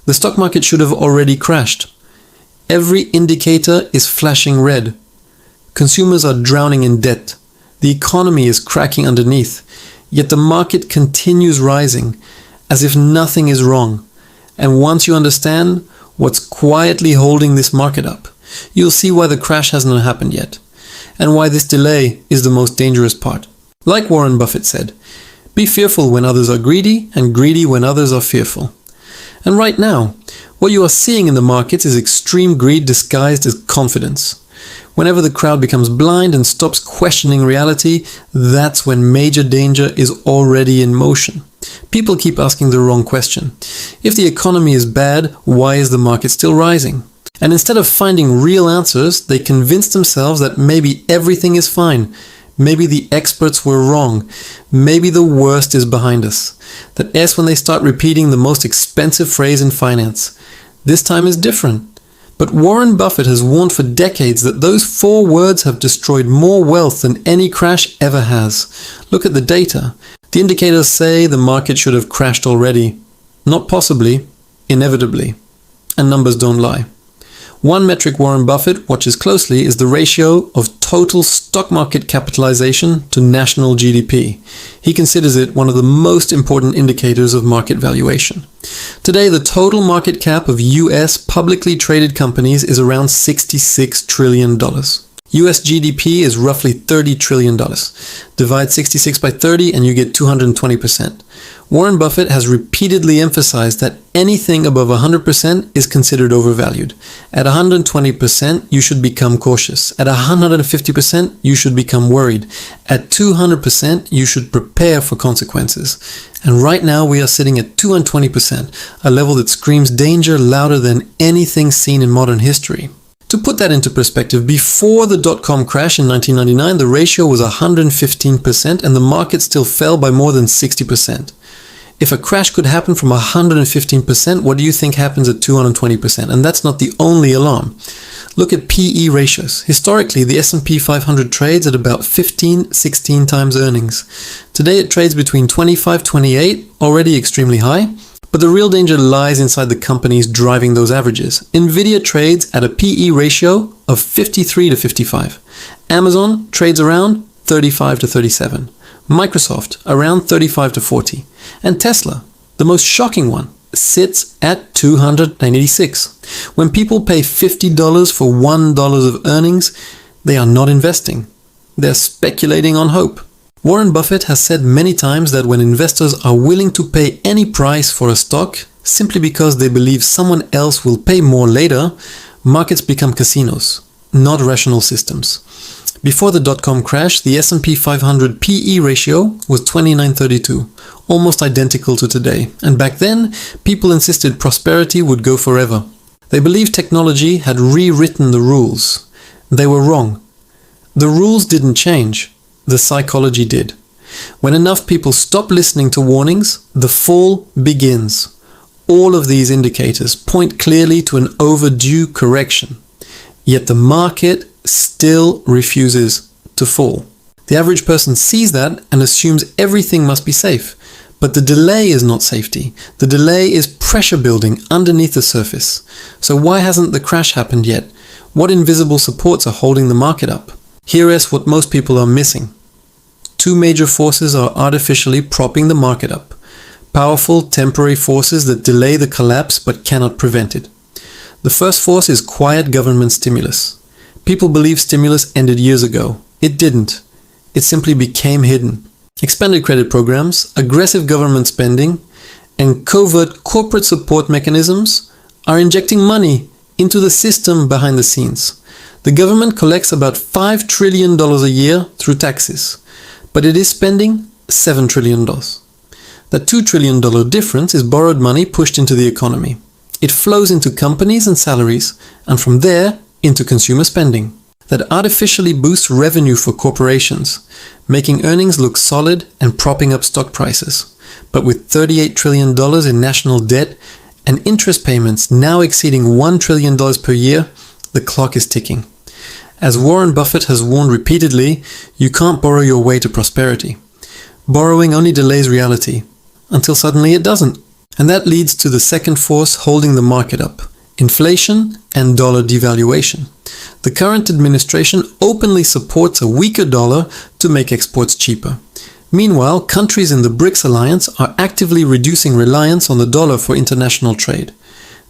The stock market should have already crashed. Every indicator is flashing red. Consumers are drowning in debt. The economy is cracking underneath. Yet the market continues rising, as if nothing is wrong. And once you understand what's quietly holding this market up, you'll see why the crash hasn't happened yet, and why this delay is the most dangerous part. Like Warren Buffett said, be fearful when others are greedy, and greedy when others are fearful. And right now, what you are seeing in the markets is extreme greed disguised as confidence. Whenever the crowd becomes blind and stops questioning reality, that's when major danger is already in motion. People keep asking the wrong question. If the economy is bad, why is the market still rising? And instead of finding real answers, they convince themselves that maybe everything is fine. Maybe the experts were wrong. Maybe the worst is behind us. That's when they start repeating the most expensive phrase in finance. This time is different. But Warren Buffett has warned for decades that those 4 words have destroyed more wealth than any crash ever has. Look at the data. The indicators say the market should have crashed already. Not possibly, inevitably. And numbers don't lie. One metric Warren Buffett watches closely is the ratio of total stock market capitalization to national GDP. He considers it one of the most important indicators of market valuation. Today, the total market cap of US publicly traded companies is around $66 trillion. US GDP is roughly $30 trillion. Divide 66 by 30 and you get 220%. Warren Buffett has repeatedly emphasized that anything above 100% is considered overvalued. At 120%, you should become cautious. At 150%, you should become worried. At 200%, you should prepare for consequences. And right now we are sitting at 220%, a level that screams danger louder than anything seen in modern history. To put that into perspective, before the dot-com crash in 1999, the ratio was 115% and the market still fell by more than 60%. If a crash could happen from 115%, what do you think happens at 220%? And that's not the only alarm. Look at PE ratios. Historically, the S&P 500 trades at about 15-16 times earnings. Today it trades between 25-28, already extremely high. But the real danger lies inside the companies driving those averages. Nvidia trades at a PE ratio of 53 to 55. Amazon trades around 35 to 37. Microsoft around 35 to 40. And Tesla, the most shocking one, sits at 286. When people pay $50 for $1 of earnings, they are not investing. They're speculating on hope. Warren Buffett has said many times that when investors are willing to pay any price for a stock simply because they believe someone else will pay more later, markets become casinos, not rational systems. Before the dot-com crash, the S&P 500 PE ratio was 29.32, almost identical to today. And back then, people insisted prosperity would go forever. They believed technology had rewritten the rules. They were wrong. The rules didn't change. The psychology did. When enough people stop listening to warnings, the fall begins. All of these indicators point clearly to an overdue correction. Yet the market still refuses to fall. The average person sees that and assumes everything must be safe. But the delay is not safety. The delay is pressure building underneath the surface. So why hasn't the crash happened yet? What invisible supports are holding the market up? Here is what most people are missing. 2 major forces are artificially propping the market up. Powerful temporary forces that delay the collapse but cannot prevent it. The first force is quiet government stimulus. People believe stimulus ended years ago. It didn't. It simply became hidden. Expanded credit programs, aggressive government spending, and covert corporate support mechanisms are injecting money into the system behind the scenes. The government collects about $5 trillion a year through taxes, but it is spending $7 trillion. That $2 trillion difference is borrowed money pushed into the economy. It flows into companies and salaries, and from there into consumer spending. That artificially boosts revenue for corporations, making earnings look solid and propping up stock prices. But with $38 trillion in national debt and interest payments now exceeding $1 trillion per year, the clock is ticking. As Warren Buffett has warned repeatedly, you can't borrow your way to prosperity. Borrowing only delays reality, until suddenly it doesn't. And that leads to the second force holding the market up: inflation and dollar devaluation. The current administration openly supports a weaker dollar to make exports cheaper. Meanwhile, countries in the BRICS alliance are actively reducing reliance on the dollar for international trade.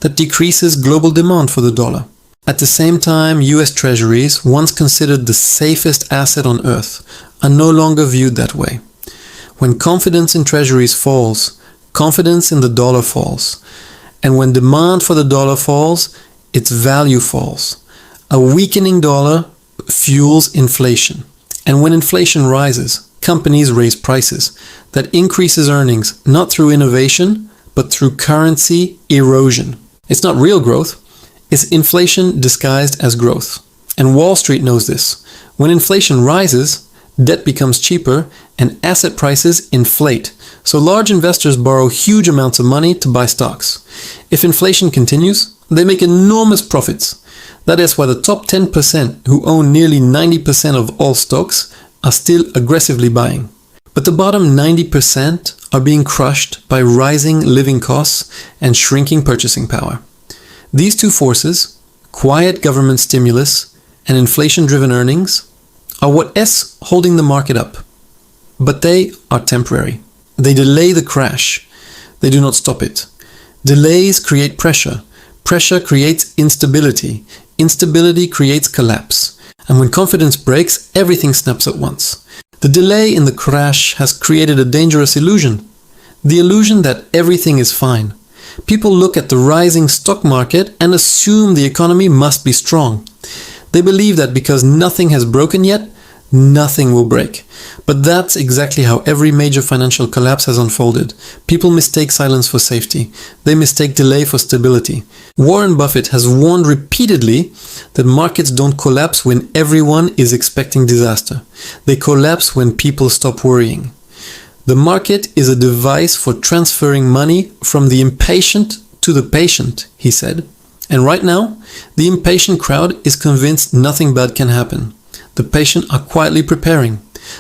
That decreases global demand for the dollar. At the same time, US treasuries, once considered the safest asset on earth, are no longer viewed that way. When confidence in treasuries falls, confidence in the dollar falls. And when demand for the dollar falls, its value falls. A weakening dollar fuels inflation. And when inflation rises, companies raise prices. That increases earnings, not through innovation, but through currency erosion. It's not real growth, it's inflation disguised as growth. And Wall Street knows this. When inflation rises, debt becomes cheaper and asset prices inflate. So large investors borrow huge amounts of money to buy stocks. If inflation continues, they make enormous profits. That is why the top 10% who own nearly 90% of all stocks are still aggressively buying. But the bottom 90% are being crushed by rising living costs and shrinking purchasing power. These two forces, quiet government stimulus and inflation-driven earnings, are what is holding the market up. But they are temporary. They delay the crash. They do not stop it. Delays create pressure. Pressure creates instability. Instability creates collapse. And when confidence breaks, everything snaps at once. The delay in the crash has created a dangerous illusion. The illusion that everything is fine. People look at the rising stock market and assume the economy must be strong. They believe that because nothing has broken yet, nothing will break. But that's exactly how every major financial collapse has unfolded. People mistake silence for safety. They mistake delay for stability. Warren Buffett has warned repeatedly that markets don't collapse when everyone is expecting disaster. They collapse when people stop worrying. The market is a device for transferring money from the impatient to the patient, he said. And right now, the impatient crowd is convinced nothing bad can happen. The patient are quietly preparing.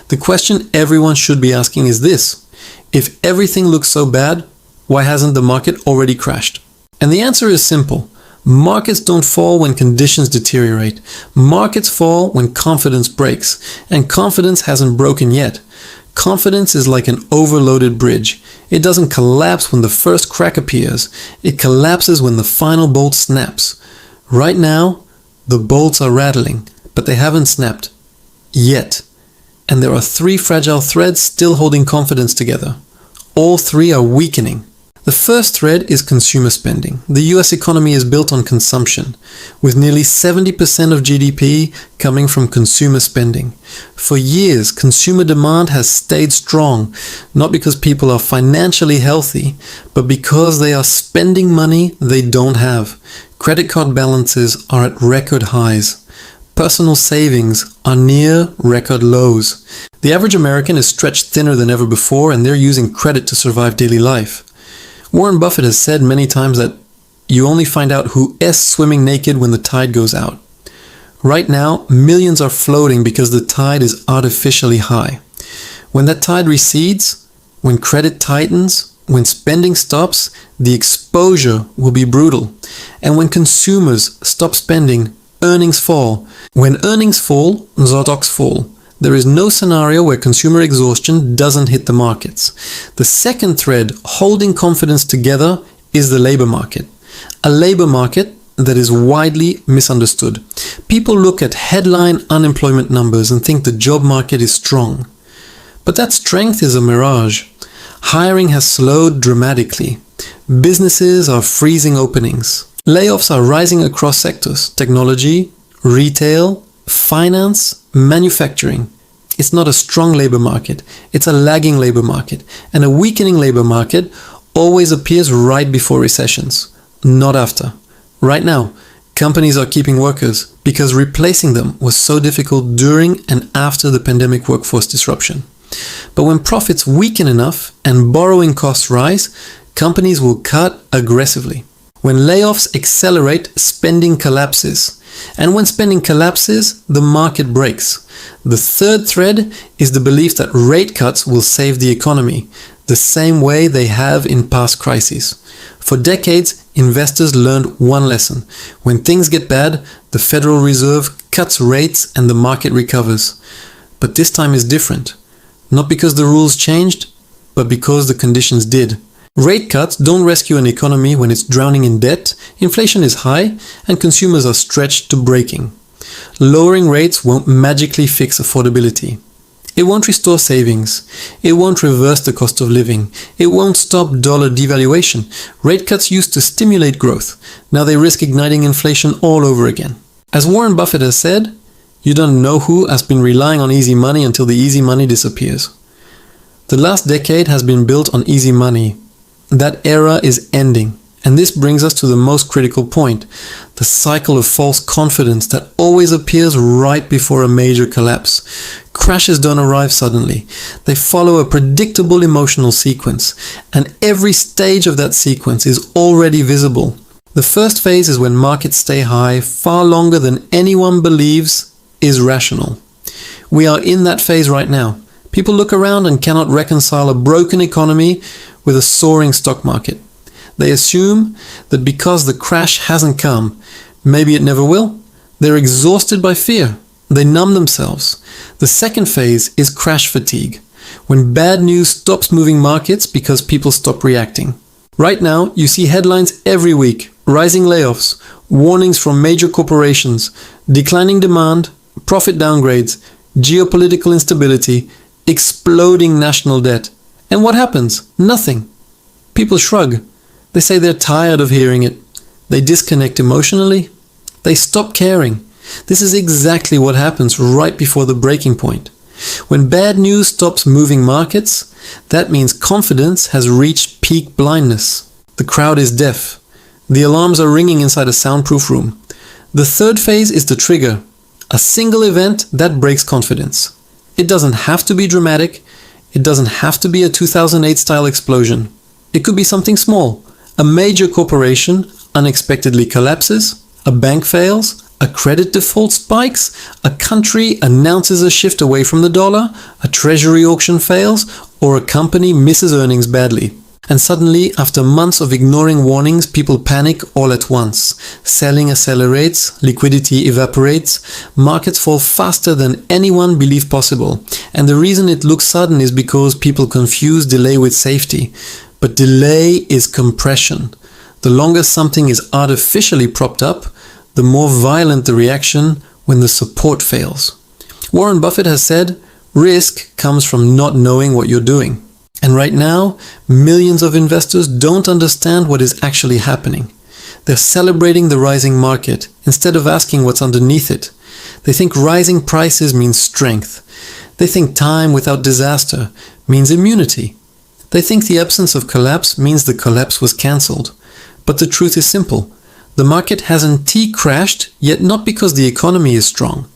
The question everyone should be asking is this: if everything looks so bad, why hasn't the market already crashed? And the answer is simple. Markets don't fall when conditions deteriorate. Markets fall when confidence breaks. And confidence hasn't broken yet. Confidence is like an overloaded bridge. It doesn't collapse when the first crack appears. It collapses when the final bolt snaps. Right now, the bolts are rattling, but they haven't snapped. Yet. And there are three fragile threads still holding confidence together. All three are weakening. The first thread is consumer spending. The US economy is built on consumption, with nearly 70% of GDP coming from consumer spending. For years, consumer demand has stayed strong, not because people are financially healthy, but because they are spending money they don't have. Credit card balances are at record highs. Personal savings are near record lows. The average American is stretched thinner than ever before, and they're using credit to survive daily life. Warren Buffett has said many times that you only find out who is swimming naked when the tide goes out. Right now, millions are floating because the tide is artificially high. When that tide recedes, when credit tightens, when spending stops, the exposure will be brutal. And when consumers stop spending, earnings fall. When earnings fall, stocks fall. There is no scenario where consumer exhaustion doesn't hit the markets. The second thread holding confidence together is the labor market. A labor market that is widely misunderstood. People look at headline unemployment numbers and think the job market is strong. But that strength is a mirage. Hiring has slowed dramatically. Businesses are freezing openings. Layoffs are rising across sectors: technology, retail, finance, manufacturing. It's not a strong labor market, it's a lagging labor market. And a weakening labor market always appears right before recessions, not after. Right now, companies are keeping workers because replacing them was so difficult during and after the pandemic workforce disruption. But when profits weaken enough and borrowing costs rise, companies will cut aggressively. When layoffs accelerate, spending collapses. And when spending collapses, the market breaks. The third thread is the belief that rate cuts will save the economy. the same way they have in past crises. For decades, investors learned one lesson. When things get bad, the Federal Reserve cuts rates and the market recovers. But this time is different. Not because the rules changed, but because the conditions did. Rate cuts don't rescue an economy when it's drowning in debt, inflation is high, and consumers are stretched to breaking. Lowering rates won't magically fix affordability. It won't restore savings. It won't reverse the cost of living. It won't stop dollar devaluation. Rate cuts used to stimulate growth. Now they risk igniting inflation all over again. As Warren Buffett has said, you don't know who has been relying on easy money until the easy money disappears. The last decade has been built on easy money. That era is ending. And this brings us to the most critical point, the cycle of false confidence that always appears right before a major collapse. Crashes don't arrive suddenly. They follow a predictable emotional sequence, and every stage of that sequence is already visible. The first phase is when markets stay high far longer than anyone believes is rational. We are in that phase right now. People look around and cannot reconcile a broken economy with a soaring stock market. They assume that because the crash hasn't come, maybe it never will. They're exhausted by fear. They numb themselves. The second phase is crash fatigue, when bad news stops moving markets because people stop reacting. Right now, you see headlines every week, rising layoffs, warnings from major corporations, declining demand, profit downgrades, geopolitical instability, exploding national debt. And what happens? Nothing. People shrug. They say they're tired of hearing it. They disconnect emotionally. They stop caring. This is exactly what happens right before the breaking point. When bad news stops moving markets, that means confidence has reached peak blindness. The crowd is deaf. The alarms are ringing inside a soundproof room. The third phase is the trigger, a single event that breaks confidence. It doesn't have to be dramatic. It doesn't have to be a 2008 style explosion. It could be something small. A major corporation unexpectedly collapses, a bank fails, a credit default spikes, a country announces a shift away from the dollar, a treasury auction fails, or a company misses earnings badly. And suddenly, after months of ignoring warnings, people panic all at once. Selling accelerates, liquidity evaporates, markets fall faster than anyone believed possible. And the reason it looks sudden is because people confuse delay with safety. But delay is compression. The longer something is artificially propped up, the more violent the reaction when the support fails. Warren Buffett has said, risk comes from not knowing what you're doing. And right now, millions of investors don't understand what is actually happening. They're celebrating the rising market instead of asking what's underneath it. They think rising prices means strength. They think time without disaster means immunity. They think the absence of collapse means the collapse was cancelled. But the truth is simple. The market hasn't crashed, yet not because the economy is strong,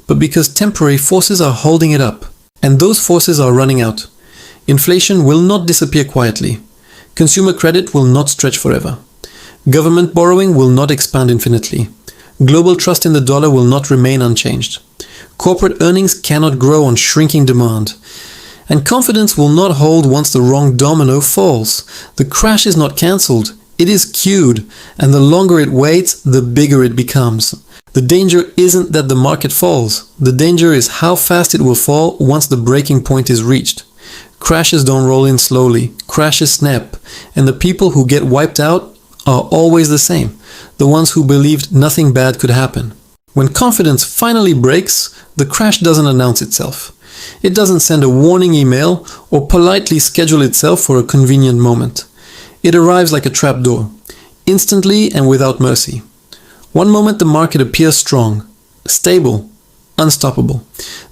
but because temporary forces are holding it up. And those forces are running out. Inflation will not disappear quietly. Consumer credit will not stretch forever. Government borrowing will not expand infinitely. Global trust in the dollar will not remain unchanged. Corporate earnings cannot grow on shrinking demand. And confidence will not hold once the wrong domino falls. The crash is not cancelled, it is queued, and the longer it waits, the bigger it becomes. The danger isn't that the market falls. The danger is how fast it will fall once the breaking point is reached. Crashes don't roll in slowly, crashes snap, and the people who get wiped out are always the same, the ones who believed nothing bad could happen. When confidence finally breaks, the crash doesn't announce itself. It doesn't send a warning email or politely schedule itself for a convenient moment. It arrives like a trapdoor, instantly and without mercy. One moment the market appears strong, stable, unstoppable.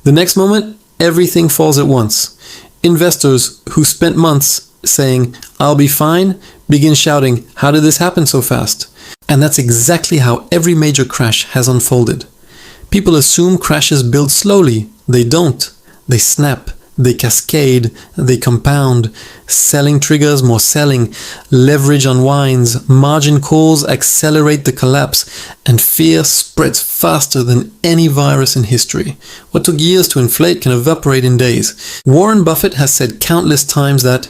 The next moment, everything falls at once. Investors who spent months saying, "I'll be fine," begin shouting, "How did this happen so fast?" And that's exactly how every major crash has unfolded. People assume crashes build slowly. They don't. They snap, they cascade, they compound. Selling triggers more selling, leverage unwinds, margin calls accelerate the collapse, and fear spreads faster than any virus in history. What took years to inflate can evaporate in days. Warren Buffett has said countless times that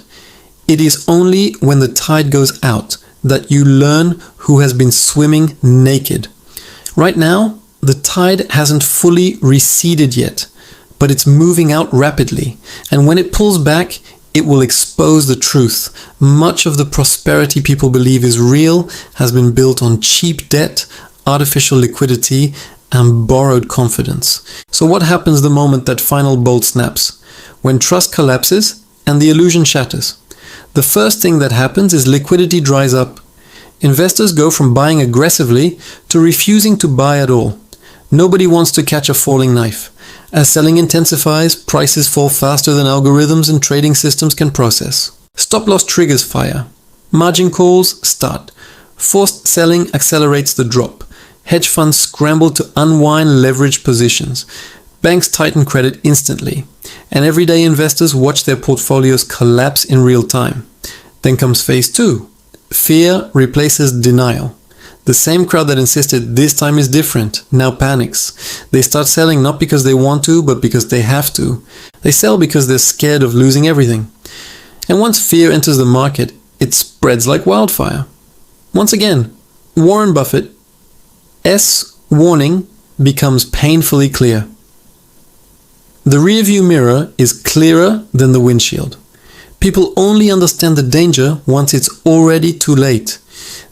It is only when the tide goes out that you learn who has been swimming naked. Right now, the tide hasn't fully receded yet, but it's moving out rapidly, and when it pulls back, it will expose the truth. Much of the prosperity people believe is real has been built on cheap debt, artificial liquidity, and borrowed confidence. So what happens the moment that final bolt snaps? When trust collapses and the illusion shatters. The first thing that happens is liquidity dries up. Investors go from buying aggressively to refusing to buy at all. Nobody wants to catch a falling knife. As selling intensifies, prices fall faster than algorithms and trading systems can process. Stop loss triggers fire. Margin calls start. Forced selling accelerates the drop. Hedge funds scramble to unwind leveraged positions. Banks tighten credit instantly. And everyday investors watch their portfolios collapse in real time. Then comes phase 2. Fear replaces denial. The same crowd that insisted this time is different now panics. They start selling not because they want to, but because they have to. They sell because they're scared of losing everything. And once fear enters the market, it spreads like wildfire. Once again, Warren Buffett, S warning becomes painfully clear. The rearview mirror is clearer than the windshield. People only understand the danger once it's already too late.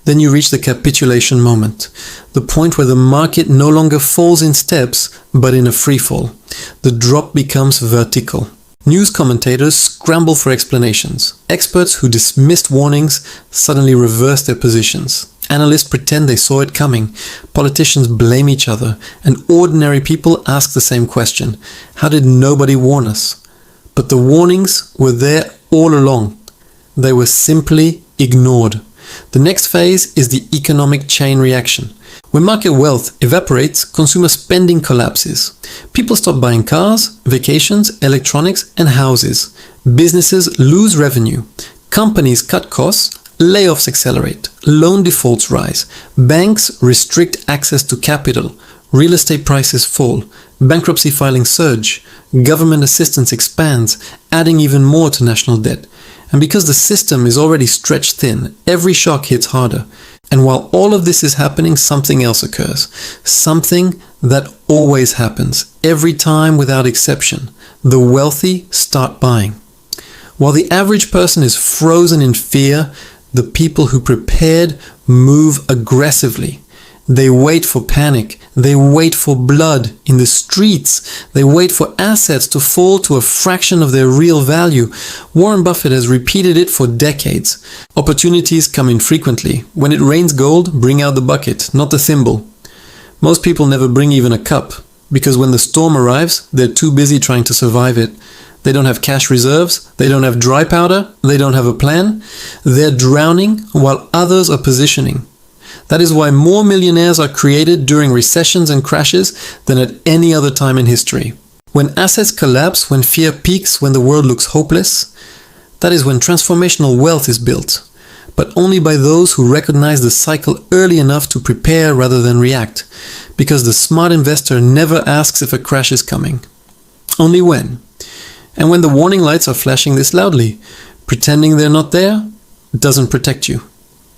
Then you reach the capitulation moment, the point where the market no longer falls in steps, but in a free fall. The drop becomes vertical. News commentators scramble for explanations. Experts who dismissed warnings suddenly reverse their positions. Analysts pretend they saw it coming. Politicians blame each other. And ordinary people ask the same question. How did nobody warn us? But the warnings were there all along. They were simply ignored. The next phase is the economic chain reaction. When market wealth evaporates, consumer spending collapses. People stop buying cars, vacations, electronics, and houses. Businesses lose revenue. Companies cut costs. Layoffs accelerate. Loan defaults rise. Banks restrict access to capital. Real estate prices fall. Bankruptcy filings surge. Government assistance expands, adding even more to national debt. And because the system is already stretched thin, every shock hits harder. And while all of this is happening, something else occurs. Something that always happens, every time without exception. The wealthy start buying. While the average person is frozen in fear, the people who prepared move aggressively. They wait for panic. They wait for blood in the streets. They wait for assets to fall to a fraction of their real value. Warren Buffett has repeated it for decades. Opportunities come infrequently. When it rains gold, bring out the bucket, not the thimble. Most people never bring even a cup, because when the storm arrives, they're too busy trying to survive it. They don't have cash reserves, they don't have dry powder, they don't have a plan. They're drowning while others are positioning. That is why more millionaires are created during recessions and crashes than at any other time in history. When assets collapse, when fear peaks, when the world looks hopeless, that is when transformational wealth is built. But only by those who recognize the cycle early enough to prepare rather than react. Because the smart investor never asks if a crash is coming. Only when. And when the warning lights are flashing this loudly, pretending they're not there doesn't protect you.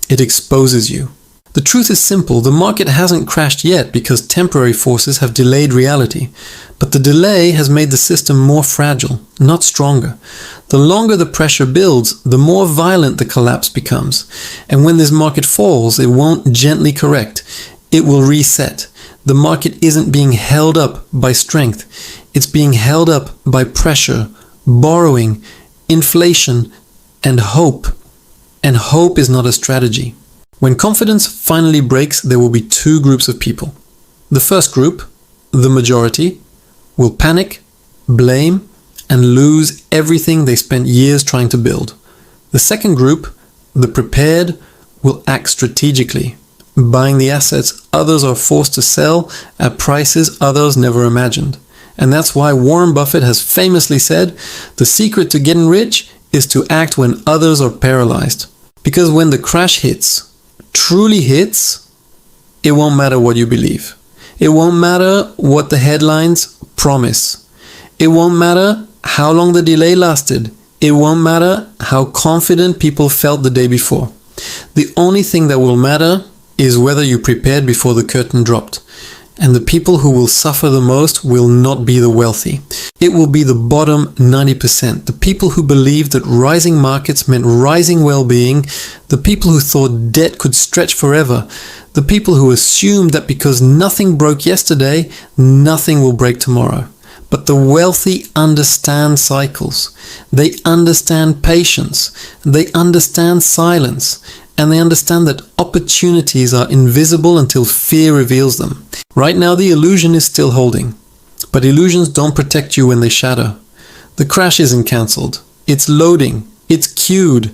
It exposes you. The truth is simple, the market hasn't crashed yet because temporary forces have delayed reality. But the delay has made the system more fragile, not stronger. The longer the pressure builds, the more violent the collapse becomes. And when this market falls, it won't gently correct. It will reset. The market isn't being held up by strength. It's being held up by pressure, borrowing, inflation, and hope. And hope is not a strategy. When confidence finally breaks, there will be two groups of people. The first group, the majority, will panic, blame, and lose everything they spent years trying to build. The second group, the prepared, will act strategically, buying the assets others are forced to sell at prices others never imagined. And that's why Warren Buffett has famously said, the secret to getting rich is to act when others are paralyzed. Because when the crash hits, truly hits, it won't matter what you believe. It won't matter what the headlines promise. It won't matter how long the delay lasted. It won't matter how confident people felt the day before. The only thing that will matter is whether you prepared before the curtain dropped. And the people who will suffer the most will not be the wealthy. It will be the bottom 90%. The people who believed that rising markets meant rising well-being, the people who thought debt could stretch forever, the people who assumed that because nothing broke yesterday, nothing will break tomorrow. But the wealthy understand cycles. They understand patience. They understand silence. And they understand that opportunities are invisible until fear reveals them. Right now the illusion is still holding. But illusions don't protect you when they shatter. The crash isn't cancelled. It's loading. It's queued.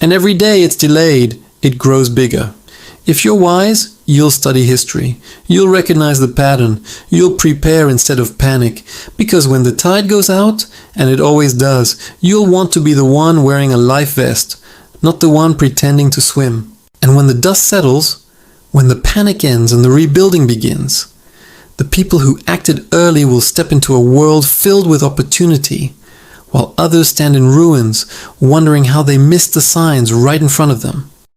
And every day it's delayed, it grows bigger. If you're wise, you'll study history. You'll recognize the pattern. You'll prepare instead of panic. Because when the tide goes out, and it always does, you'll want to be the one wearing a life vest, not the one pretending to swim. And when the dust settles, when the panic ends and the rebuilding begins, the people who acted early will step into a world filled with opportunity, while others stand in ruins, wondering how they missed the signs right in front of them.